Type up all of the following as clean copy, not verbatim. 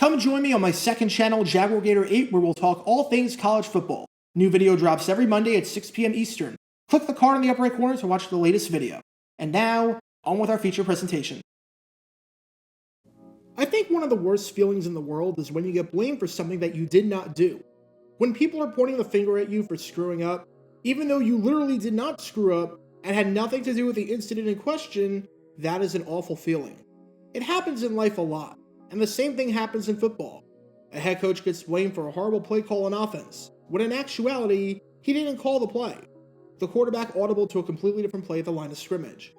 Come join me on my second channel, Jaguar Gator 8, where we'll talk all things college football. New video drops every Monday at 6 p.m. Eastern. Click the card in the upper right corner to watch the latest video. And now, on with our feature presentation. I think one of the worst feelings in the world is when you get blamed for something that you did not do. When people are pointing the finger at you for screwing up, even though you literally did not screw up and had nothing to do with the incident in question, that is an awful feeling. It happens in life a lot, and the same thing happens in football. A head coach gets blamed for a horrible play call on offense, when in actuality, he didn't call the play. The quarterback audible to a completely different play at the line of scrimmage.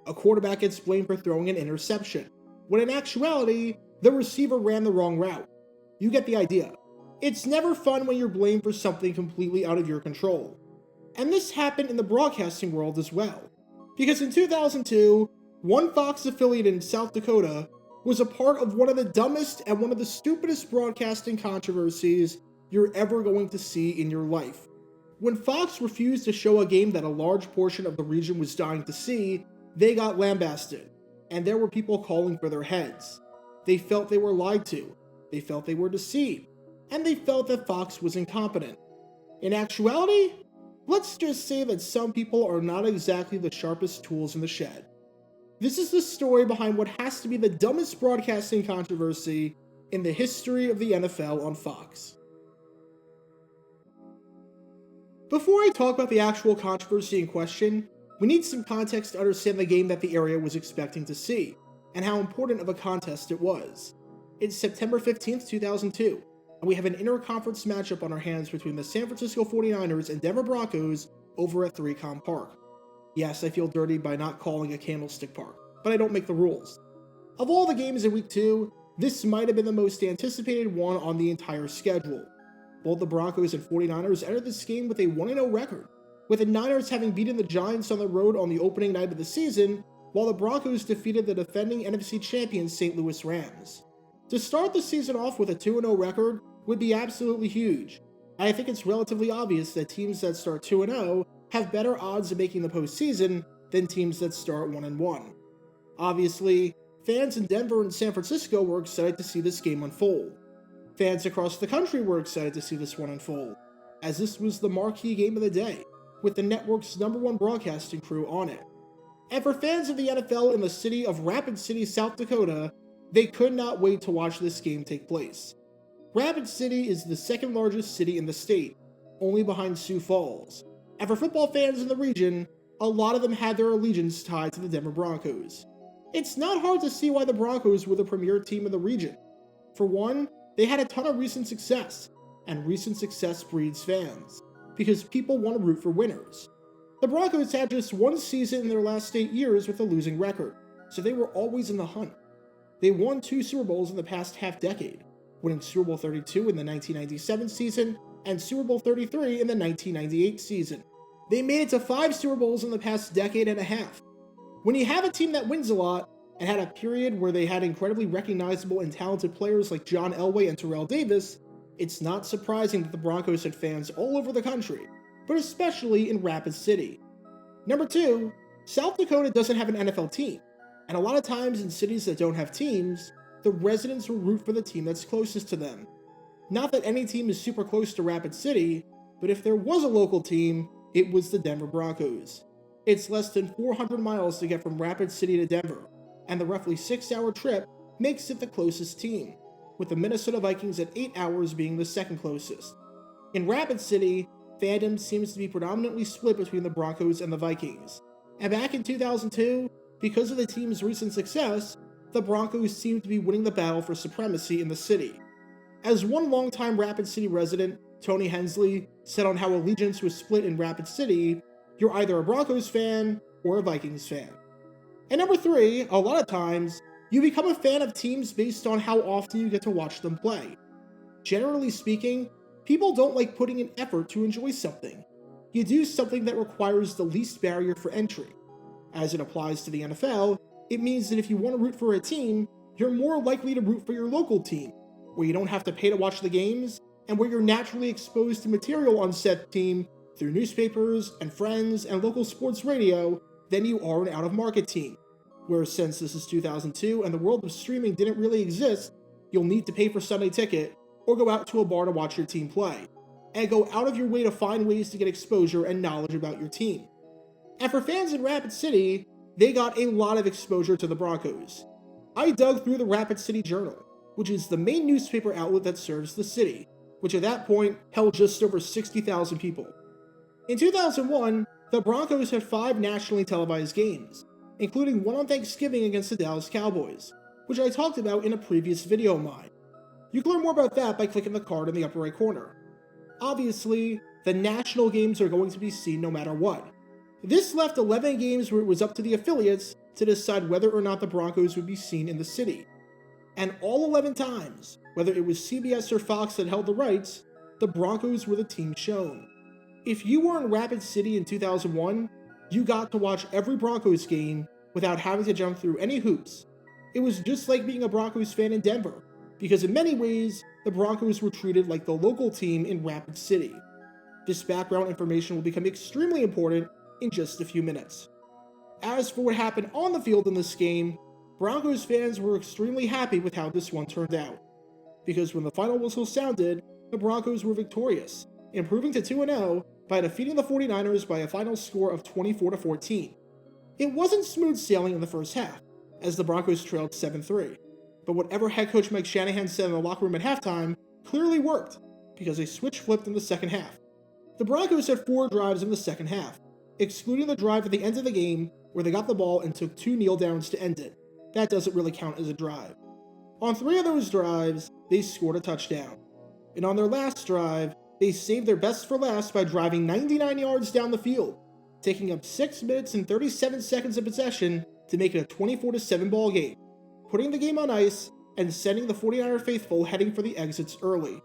A quarterback gets blamed for throwing an interception, when in actuality, the receiver ran the wrong route. You get the idea. It's never fun when you're blamed for something completely out of your control. And this happened in the broadcasting world as well. Because in 2002, one Fox affiliate in South Dakota was a part of one of the dumbest and one of the stupidest broadcasting controversies you're ever going to see in your life. When Fox refused to show a game that a large portion of the region was dying to see, they got lambasted, and there were people calling for their heads. They felt they were lied to, they felt they were deceived, and they felt that Fox was incompetent. In actuality, let's just say that some people are not exactly the sharpest tools in the shed. This is the story behind what has to be the dumbest broadcasting controversy in the history of the NFL on Fox. Before I talk about the actual controversy in question, we need some context to understand the game that the area was expecting to see, and how important of a contest it was. It's September 15th, 2002, and we have an interconference matchup on our hands between the San Francisco 49ers and Denver Broncos over at 3Com Park. Yes, I feel dirty by not calling a Candlestick Park, but I don't make the rules. Of all the games in Week 2, this might have been the most anticipated one on the entire schedule. Both the Broncos and 49ers entered this game with a 1-0 record, with the Niners having beaten the Giants on the road on the opening night of the season, while the Broncos defeated the defending NFC champions St. Louis Rams. To start the season off with a 2-0 record would be absolutely huge, and I think it's relatively obvious that teams that start 2-0 have better odds of making the postseason than teams that start 1-1. Obviously, fans in Denver and San Francisco were excited to see this game unfold. Fans across the country were excited to see this one unfold, as this was the marquee game of the day, with the network's #1 broadcasting crew on it. And for fans of the NFL in the city of Rapid City, South Dakota, they could not wait to watch this game take place. Rapid City is the second largest city in the state, only behind Sioux Falls. And for football fans in the region, a lot of them had their allegiance tied to the Denver Broncos. It's not hard to see why the Broncos were the premier team in the region. For one, they had a ton of recent success, and recent success breeds fans, because people want to root for winners. The Broncos had just one season in their last 8 years with a losing record, so they were always in the hunt. They won 2 Super Bowls in the past half-decade, winning Super Bowl 32 in the 1997 season and Super Bowl 33 in the 1998 season. They made it to 5 Super Bowls in the past decade and a half. When you have a team that wins a lot, and had a period where they had incredibly recognizable and talented players like John Elway and Terrell Davis, it's not surprising that the Broncos had fans all over the country, but especially in Rapid City. Number 2, South Dakota doesn't have an NFL team, and a lot of times in cities that don't have teams, the residents will root for the team that's closest to them. Not that any team is super close to Rapid City, but if there was a local team, it was the Denver Broncos. It's less than 400 miles to get from Rapid City to Denver, and the roughly 6-hour trip makes it the closest team, with the Minnesota Vikings at 8 hours being the second closest. In Rapid City, fandom seems to be predominantly split between the Broncos and the Vikings. And back in 2002, because of the team's recent success, the Broncos seemed to be winning the battle for supremacy in the city. As one longtime Rapid City resident, Tony Hensley, said on how allegiance was split in Rapid City, you're either a Broncos fan or a Vikings fan. And number 3, a lot of times, you become a fan of teams based on how often you get to watch them play. Generally speaking, people don't like putting in effort to enjoy something. You do something that requires the least barrier for entry. As it applies to the NFL, it means that if you want to root for a team, you're more likely to root for your local team, where you don't have to pay to watch the games, and where you're naturally exposed to material on said team through newspapers and friends and local sports radio than you are an out-of-market team, where since this is 2002 and the world of streaming didn't really exist, you'll need to pay for Sunday ticket or go out to a bar to watch your team play, and go out of your way to find ways to get exposure and knowledge about your team. And for fans in Rapid City, they got a lot of exposure to the Broncos. I dug through the Rapid City Journal, which is the main newspaper outlet that serves the city, which at that point held just over 60,000 people. In 2001, the Broncos had 5 nationally televised games, including one on Thanksgiving against the Dallas Cowboys, which I talked about in a previous video of mine. You can learn more about that by clicking the card in the upper right corner. Obviously, the national games are going to be seen no matter what. This left 11 games where it was up to the affiliates to decide whether or not the Broncos would be seen in the city. And all 11 times, whether it was CBS or Fox that held the rights, the Broncos were the team shown. If you were in Rapid City in 2001, you got to watch every Broncos game without having to jump through any hoops. It was just like being a Broncos fan in Denver, because in many ways, the Broncos were treated like the local team in Rapid City. This background information will become extremely important in just a few minutes. As for what happened on the field in this game, Broncos fans were extremely happy with how this one turned out, because when the final whistle sounded, the Broncos were victorious, improving to 2-0 by defeating the 49ers by a final score of 24-14. It wasn't smooth sailing in the first half, as the Broncos trailed 7-3, but whatever head coach Mike Shanahan said in the locker room at halftime clearly worked, because a switch flipped in the second half. The Broncos had 4 drives in the second half, excluding the drive at the end of the game where they got the ball and took 2 kneel downs to end it. That doesn't really count as a drive. On 3 of those drives, they scored a touchdown. And on their last drive, they saved their best for last by driving 99 yards down the field, taking up 6 minutes and 37 seconds of possession to make it a 24-7 ball game, putting the game on ice and sending the 49er faithful heading for the exits early.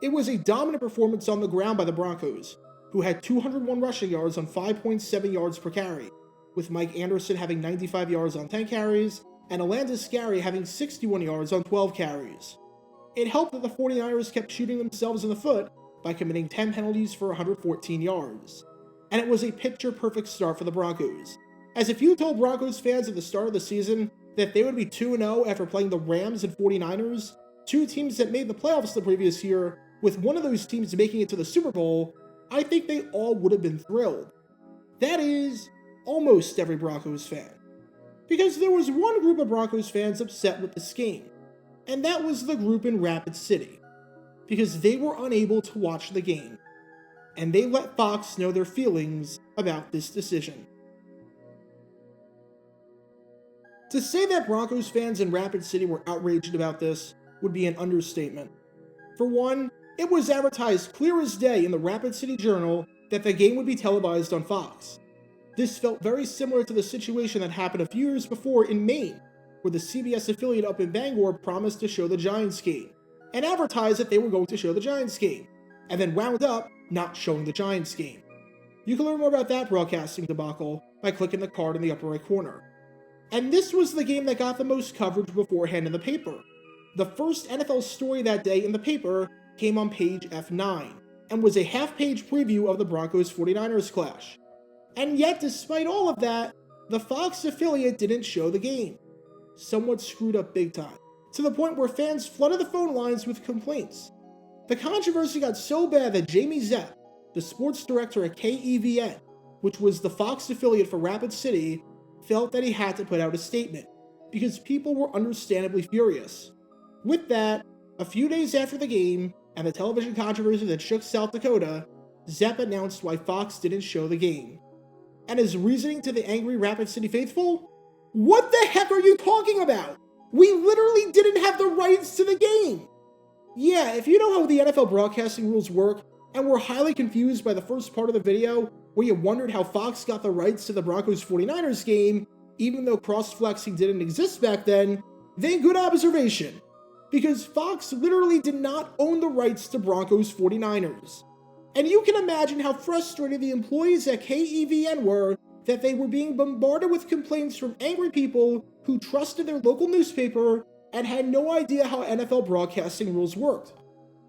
It was a dominant performance on the ground by the Broncos, who had 201 rushing yards on 5.7 yards per carry, with Mike Anderson having 95 yards on 10 carries, and Alandis Gary having 61 yards on 12 carries. It helped that the 49ers kept shooting themselves in the foot by committing 10 penalties for 114 yards. And it was a picture-perfect start for the Broncos, as if you told Broncos fans at the start of the season that they would be 2-0 after playing the Rams and 49ers, 2 teams that made the playoffs the previous year, with one of those teams making it to the Super Bowl, I think they all would have been thrilled. That is, almost every Broncos fan. Because there was one group of Broncos fans upset with this game, and that was the group in Rapid City, because they were unable to watch the game, and they let Fox know their feelings about this decision. To say that Broncos fans in Rapid City were outraged about this would be an understatement. For one, it was advertised clear as day in the Rapid City Journal that the game would be televised on Fox. This felt very similar to the situation that happened a few years before in Maine, where the CBS affiliate up in Bangor promised to show the Giants game, and advertised that they were going to show the Giants game, and then wound up not showing the Giants game. You can learn more about that broadcasting debacle by clicking the card in the upper right corner. And this was the game that got the most coverage beforehand in the paper. The first NFL story that day in the paper came on page F9, and was a half-page preview of the Broncos 49ers clash. And yet, despite all of that, the Fox affiliate didn't show the game. Somewhat screwed up big time, to the point where fans flooded the phone lines with complaints. The controversy got so bad that Jamie Zepp, the sports director at KEVN, which was the Fox affiliate for Rapid City, felt that he had to put out a statement, because people were understandably furious. With that, a few days after the game, and the television controversy that shook South Dakota, Zepp announced why Fox didn't show the game. And his reasoning to the angry Rapid City faithful? What the heck are you talking about? We literally didn't have the rights to the game! Yeah, if you know how the NFL broadcasting rules work, and were highly confused by the first part of the video, where you wondered how Fox got the rights to the Broncos 49ers game, even though cross-flexing didn't exist back then good observation. Because Fox literally did not own the rights to Broncos 49ers. And you can imagine how frustrated the employees at KEVN were that they were being bombarded with complaints from angry people who trusted their local newspaper and had no idea how NFL broadcasting rules worked.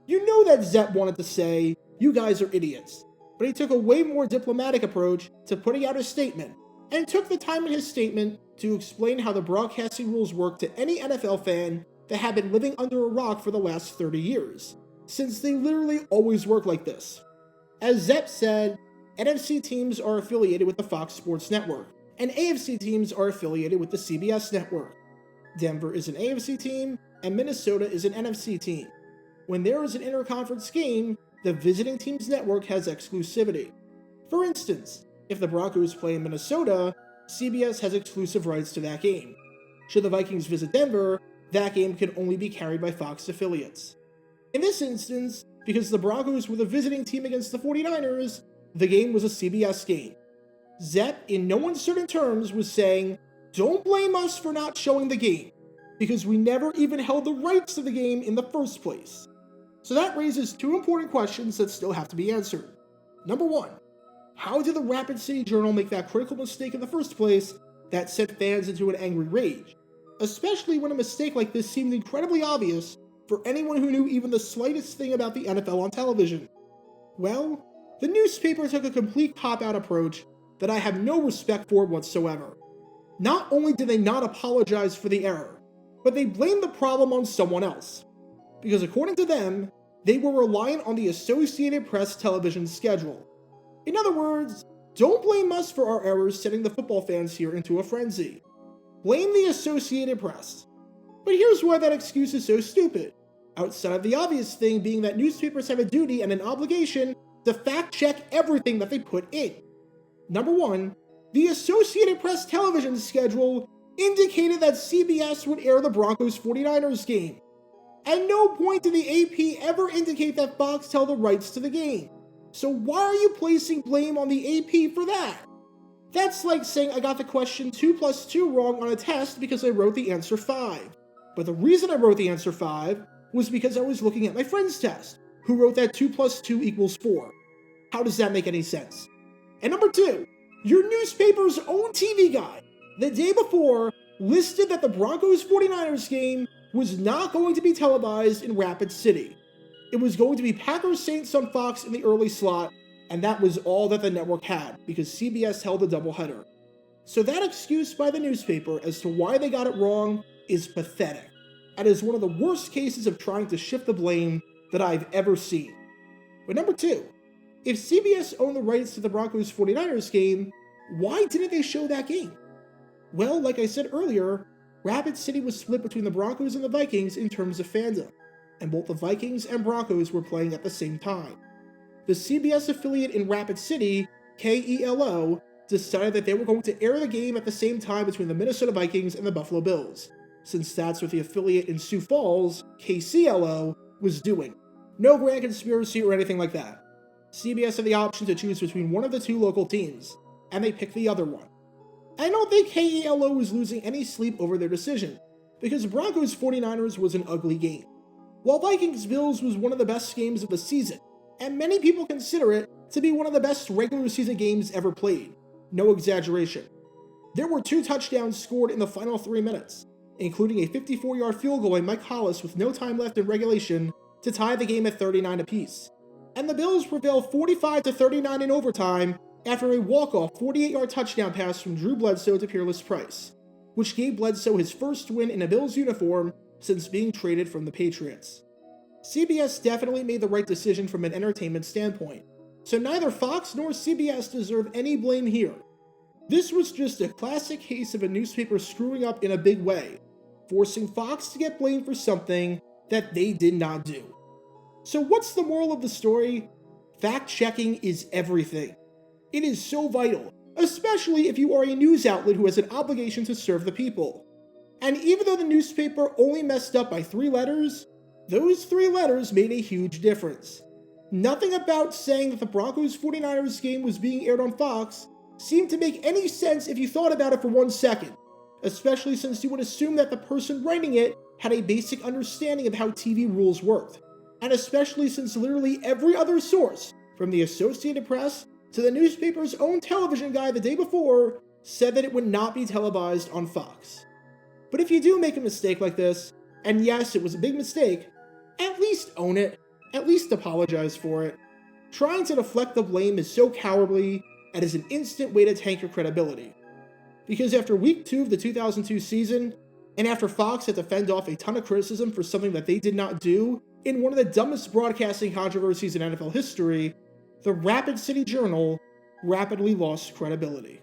You know that Zepp wanted to say, "You guys are idiots," but he took a way more diplomatic approach to putting out a statement, and took the time in his statement to explain how the broadcasting rules work to any NFL fan that have been living under a rock for the last 30 years, since they literally always work like this. As Zepp said, NFC teams are affiliated with the Fox Sports Network, and AFC teams are affiliated with the CBS network. Denver is an AFC team, and Minnesota is an NFC team. When there is an interconference game, the visiting team's network has exclusivity. For instance, if the Broncos play in Minnesota, CBS has exclusive rights to that game. Should the Vikings visit Denver, that game can only be carried by Fox affiliates. In this instance, because the Broncos were the visiting team against the 49ers, the game was a CBS game. Zepp, in no uncertain terms, was saying, "Don't blame us for not showing the game, because we never even held the rights to the game in the first place." So that raises two important questions that still have to be answered. Number one, how did the Rapid City Journal make that critical mistake in the first place that sent fans into an angry rage? Especially when a mistake like this seemed incredibly obvious for anyone who knew even the slightest thing about the NFL on television. Well, the newspaper took a complete cop-out approach that I have no respect for whatsoever. Not only did they not apologize for the error, but they blamed the problem on someone else. Because according to them, they were reliant on the Associated Press television schedule. In other words, don't blame us for our errors sending the football fans here into a frenzy. Blame the Associated Press. But here's why that excuse is so stupid. Outside of the obvious thing being that newspapers have a duty and an obligation to fact-check everything that they put in. Number one, the Associated Press television schedule indicated that CBS would air the Broncos 49ers game. At no point did the AP ever indicate that Fox held the rights to the game. So why are you placing blame on the AP for that? That's like saying I got the question 2 plus 2 wrong on a test because I wrote the answer 5. But the reason I wrote the answer 5 was because I was looking at my friend's test, who wrote that 2 plus 2 equals 4. How does that make any sense? And number two, your newspaper's own TV guy, the day before, listed that the Broncos 49ers game was not going to be televised in Rapid City. It was going to be Packers Saints on Fox in the early slot, and that was all that the network had, because CBS held a doubleheader. So that excuse by the newspaper as to why they got it wrong is pathetic, and is one of the worst cases of trying to shift the blame that I've ever seen. But number two, if CBS owned the rights to the Broncos 49ers game, why didn't they show that game? Well, like I said earlier, Rapid City was split between the Broncos and the Vikings in terms of fandom, and both the Vikings and Broncos were playing at the same time. The CBS affiliate in Rapid City, KELO, decided that they were going to air the game at the same time between the Minnesota Vikings and the Buffalo Bills, since that's what the affiliate in Sioux Falls, KCLO, was doing. No grand conspiracy or anything like that. CBS had the option to choose between one of the two local teams, and they picked the other one. I don't think KELO was losing any sleep over their decision, because Broncos 49ers was an ugly game, while Vikings Bills was one of the best games of the season, and many people consider it to be one of the best regular season games ever played. No exaggeration. There were 2 touchdowns scored in the final 3 minutes, including a 54-yard field goal by Mike Hollis with no time left in regulation to tie the game at 39 apiece. And the Bills prevailed 45-39 in overtime after a walk-off 48-yard touchdown pass from Drew Bledsoe to Peerless Price, which gave Bledsoe his first win in a Bills uniform since being traded from the Patriots. CBS definitely made the right decision from an entertainment standpoint, so neither Fox nor CBS deserve any blame here. This was just a classic case of a newspaper screwing up in a big way, forcing Fox to get blamed for something that they did not do. So what's the moral of the story? Fact-checking is everything. It is so vital, especially if you are a news outlet who has an obligation to serve the people. And even though the newspaper only messed up by 3 letters, those 3 letters made a huge difference. Nothing about saying that the Broncos 49ers game was being aired on Fox seemed to make any sense if you thought about it for 1 second, especially since you would assume that the person writing it had a basic understanding of how TV rules worked, and especially since literally every other source, from the Associated Press to the newspaper's own television guy the day before, said that it would not be televised on Fox. But if you do make a mistake like this, and yes, it was a big mistake, at least own it, at least apologize for it. Trying to deflect the blame is so cowardly and is an instant way to tank your credibility. Because after week 2 of the 2002 season, And after Fox had to fend off a ton of criticism for something that they did not do in one of the dumbest broadcasting controversies in NFL history, the Rapid City Journal rapidly lost credibility.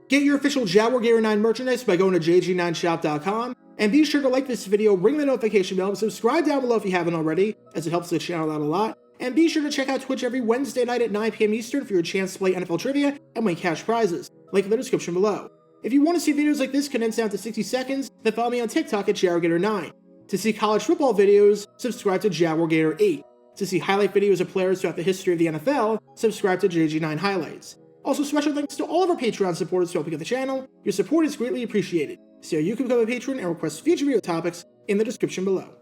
Get your official Jaguar Gator 9 merchandise by going to jg9shop.com, and be sure to like this video, ring the notification bell, and subscribe down below if you haven't already, as it helps the channel out a lot. And be sure to check out Twitch every Wednesday night at 9 p.m. Eastern for your chance to play NFL trivia and win cash prizes. Link in the description below. If you want to see videos like this condensed down to 60 seconds, then follow me on TikTok at JaguarGator9. To see college football videos, subscribe to JaguarGator8. To see highlight videos of players throughout the history of the NFL, subscribe to JG9 Highlights. Also, special thanks to all of our Patreon supporters for helping out the channel. Your support is greatly appreciated. See how you can become a patron and request future video topics in the description below.